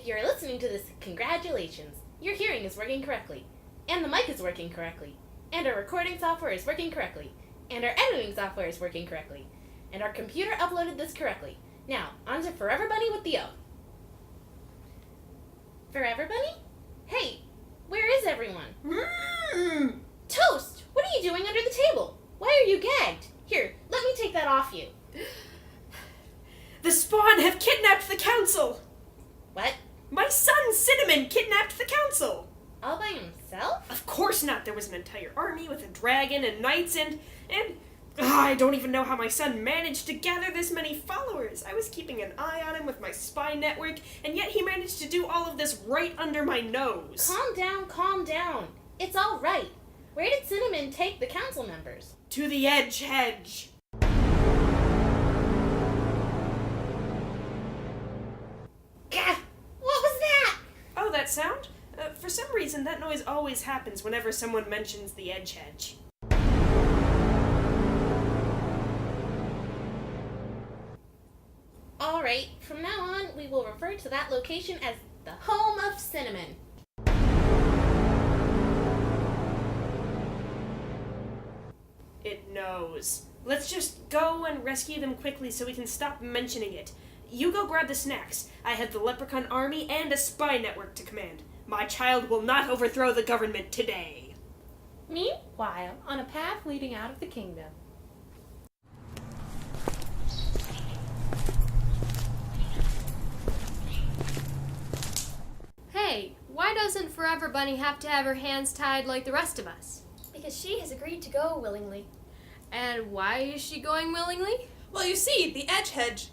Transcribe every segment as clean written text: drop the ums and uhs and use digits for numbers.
If you're listening to this, congratulations. Your hearing is working correctly. And the mic is working correctly. And our recording software is working correctly. And our editing software is working correctly. And our computer uploaded this correctly. Now, on to Forever Bunny with the O. Forever Bunny? Hey, where is everyone? Toast! What are you doing under the table? Why are you gagged? Here, let me take that off you. The Spawn have kidnapped the council! What? My son Cinnamon kidnapped the council! All by himself? Of course not. There was an entire army with a dragon and knights and I don't even know how my son managed to gather this many followers. I was keeping an eye on him with my spy network, and yet he managed to do all of this right under my nose. Calm down. It's all right. Where did Cinnamon take the council members? To the Hedge. Gah! What was that? Oh, that sound? For some reason, that noise always happens whenever someone mentions the Hedge. Alright, from now on, we will refer to that location as the home of Cinnamon. It knows. Let's just go and rescue them quickly so we can stop mentioning it. You go grab the snacks. I have the leprechaun army and a spy network to command. My child will not overthrow the government today. Meanwhile, on a path leading out of the kingdom. Hey, why doesn't Forever Bunny have to have her hands tied like the rest of us? Because she has agreed to go willingly. And why is she going willingly? Well, you see, the Hedge.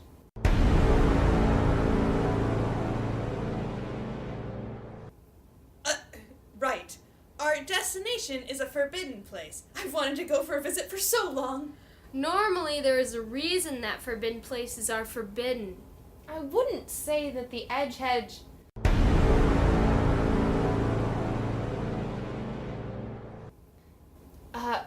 Right. Our destination is a forbidden place. I've wanted to go for a visit for so long. Normally, there is a reason that forbidden places are forbidden. I wouldn't say that the Hedge.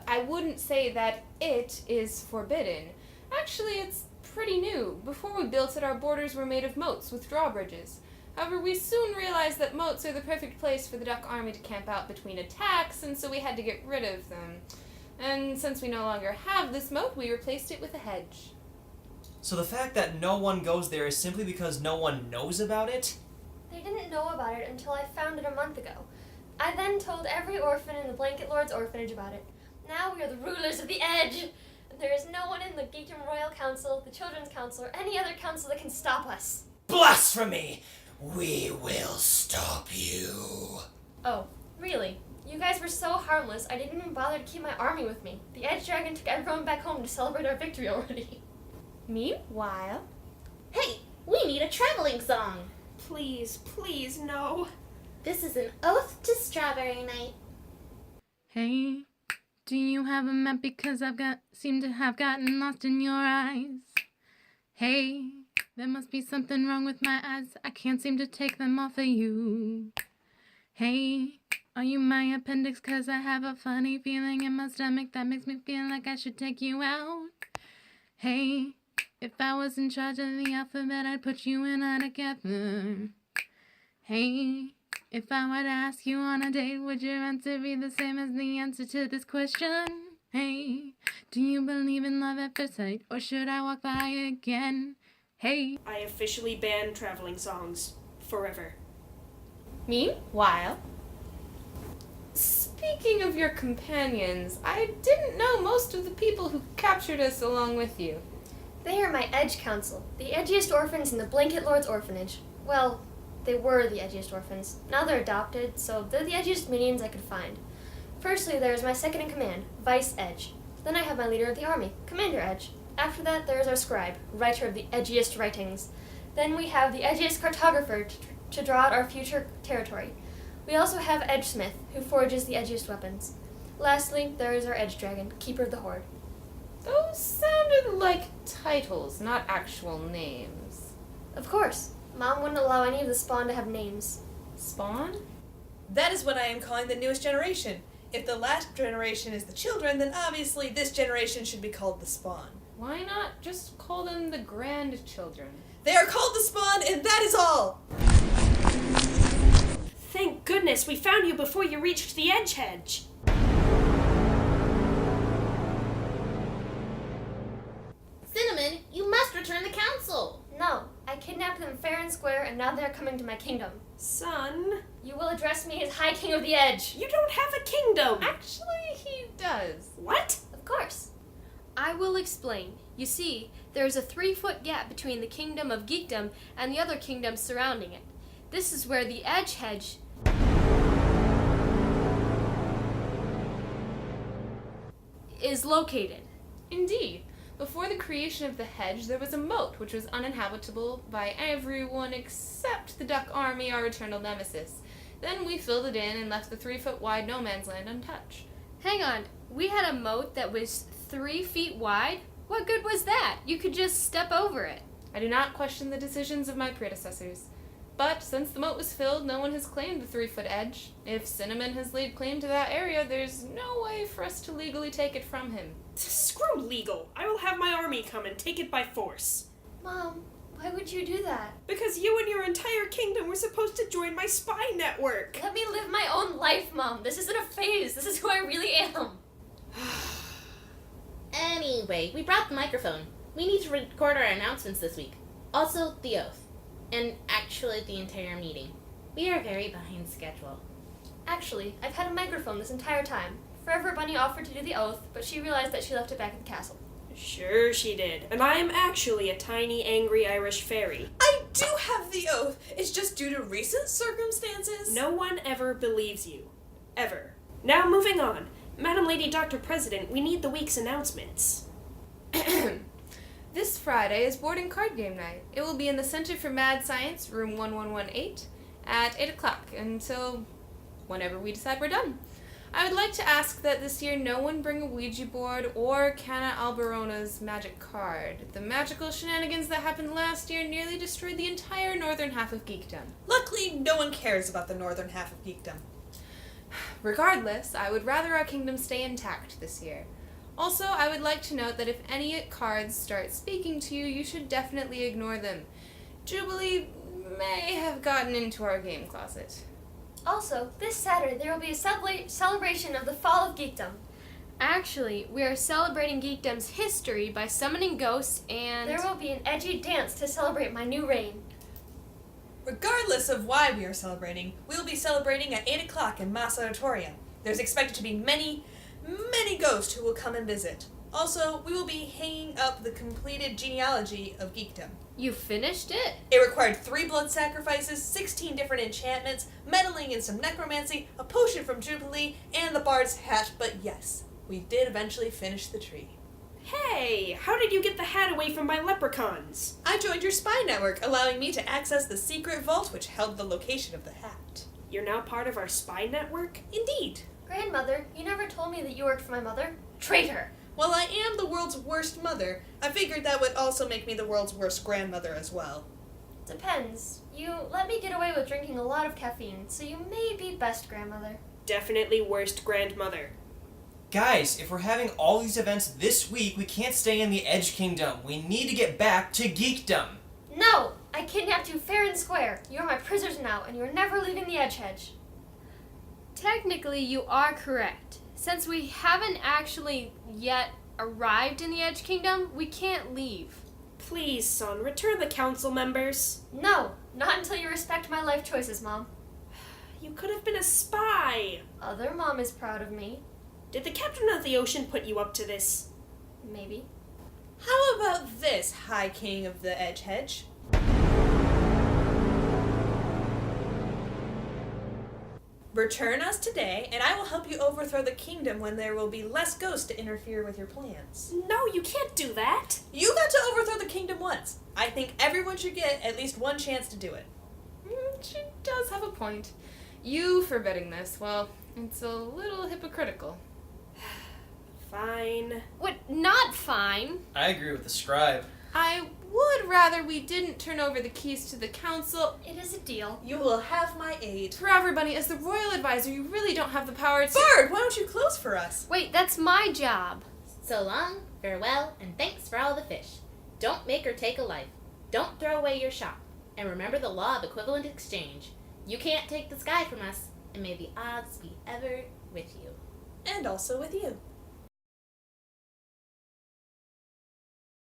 I wouldn't say that it is forbidden. Actually, it's pretty new. Before we built it, our borders were made of moats with drawbridges. However, we soon realized that moats are the perfect place for the duck army to camp out between attacks, and so we had to get rid of them. And since we no longer have this moat, we replaced it with a hedge. So the fact that no one goes there is simply because no one knows about it? They didn't know about it until I found it a month ago. I then told every orphan in the Blanket Lord's orphanage about it. Now we are the rulers of the Edge, and there is no one in the Geekdom Royal Council, the Children's Council, or any other council that can stop us. Blasphemy! We will stop you. Oh, really? You guys were so harmless, I didn't even bother to keep my army with me. The Edge Dragon took everyone back home to celebrate our victory already. Meanwhile, Hey, we need a traveling song. Please, no. This is an ode to Strawberry Night. Hey, do you have a map because seem to have gotten lost in your eyes? Hey, there must be something wrong with my eyes. I can't seem to take them off of you. Hey, are you my appendix? 'Cause I have a funny feeling in my stomach that makes me feel like I should take you out. Hey, if I was in charge of the alphabet, I'd put you and I together. Hey, if I were to ask you on a date, would your answer be the same as the answer to this question? Hey, do you believe in love at first sight, or should I walk by again? Hey. I officially banned traveling songs. Forever. meanwhile, speaking of your companions, I didn't know most of the people who captured us along with you. They are my Edge Council, the edgiest orphans in the Blanket Lord's orphanage. Well, they were the edgiest orphans. Now they're adopted, so they're the edgiest minions I could find. Firstly, there's my second in command, Vice Edge. Then I have my leader of the army, Commander Edge. After that, there's our scribe, writer of the edgiest writings. Then we have the edgiest cartographer to draw out our future territory. We also have Edge Smith, who forges the edgiest weapons. Lastly, there is our Edge Dragon, keeper of the horde. Those sounded like titles, not actual names. Of course, Mom wouldn't allow any of the Spawn to have names. Spawn? That is what I am calling the newest generation. If the last generation is the children, then obviously this generation should be called the Spawn. Why not just call them the grandchildren? They are called the Spawn, and that is all! goodness, we found you before you reached the Edge Hedge. Cinnamon, you must return the council. No, I kidnapped them fair and square, and now they're coming to my kingdom. Son, You will address me as High King of the Edge. you don't have a kingdom. Actually, he does. What? Of course. I will explain. You see, there is a 3-foot gap between the kingdom of Geekdom and the other kingdoms surrounding it. This is where the Edge Hedge is located. Indeed. Before the creation of the hedge, there was a moat which was uninhabitable by everyone except the duck army, our eternal nemesis. Then we filled it in and left the 3-foot wide no man's land untouched. Hang on, we had a moat that was 3 feet wide? What good was that? You could just step over it. I do not question the decisions of my predecessors. But since the moat was filled, no one has claimed the 3-foot edge. If Cinnamon has laid claim to that area, there's no way for us to legally take it from him. Screw legal. I will have my army come and take it by force. Mom, why would you do that? Because you and your entire kingdom were supposed to join my spy network. Let me live my own life, Mom. This isn't a phase. This is who I really am. Anyway, we brought the microphone. We need to record our announcements this week. Also, the oath. And actually, the entire meeting. We are very behind schedule. Actually, I've had a microphone this entire time. Forever Bunny offered to do the oath, but she realized that she left it back at the castle. Sure she did. And I am actually a tiny, angry Irish fairy. I do have the oath. It's just due to recent circumstances. No one ever believes you. Ever. Now moving on. Madam Lady Dr. President, we need the week's announcements. This Friday is board and card game night. It will be in the Center for Mad Science, room 1118, at 8 o'clock until whenever we decide we're done. I would like to ask that this year no one bring a Ouija board or Canna Alberona's magic card. The magical shenanigans that happened last year nearly destroyed the entire northern half of Geekdom. Luckily, no one cares about the northern half of Geekdom. Regardless, I would rather our kingdom stay intact this year. Also, I would like to note that if any cards start speaking to you, you should definitely ignore them. Jubilee may have gotten into our game closet. Also, this Saturday there will be a celebration of the fall of Geekdom. Actually, we are celebrating Geekdom's history by summoning ghosts and... There will be an edgy dance to celebrate my new reign. Regardless of why we are celebrating, we will be celebrating at 8 o'clock in Mass Auditorium. There's expected to be many ghosts who will come and visit. Also, we will be hanging up the completed genealogy of Geekdom. You finished it? It required 3 blood sacrifices, 16 different enchantments, meddling in some necromancy, a potion from Jubilee, and the bard's hat, but yes, we did eventually finish the tree. Hey, how did you get the hat away from my leprechauns? I joined your spy network, allowing me to access the secret vault which held the location of the hat. You're now part of our spy network? Indeed. Grandmother, you never told me that you worked for my mother. Traitor! While I am the world's worst mother, I figured that would also make me the world's worst grandmother as well. Depends. You let me get away with drinking a lot of caffeine, so you may be best grandmother. Definitely worst grandmother. Guys, if we're having all these events this week, we can't stay in the Edge Kingdom. We need to get back to Geekdom. No! I kidnapped you fair and square. You are my prisoners now, and you are never leaving the Edge Hedge. Technically, you are correct. Since we haven't actually yet arrived in the Edge Kingdom, we can't leave. Please, son, return the council members. No! Not until you respect my life choices, Mom. You could have been a spy. Other Mom is proud of me. Did the captain of the ocean put you up to this? Maybe. How about this, High King of the Edge Hedge? Return us today, and I will help you overthrow the kingdom when there will be less ghosts to interfere with your plans. No, you can't do that. You got to overthrow the kingdom once. I think everyone should get at least one chance to do it. She does have a point. You forbidding this, well, it's a little hypocritical. Fine. What? Not fine. I agree with the scribe. I would rather we didn't turn over the keys to the council. It is a deal. You will have my aid. Forever Bunny, as the royal advisor, you really don't have the power to— Bard, why don't you close for us? Wait, that's my job. So long, farewell, and thanks for all the fish. Don't make or take a life. Don't throw away your shop. And remember the law of equivalent exchange. You can't take the sky from us. and may the odds be ever with you. And also with you.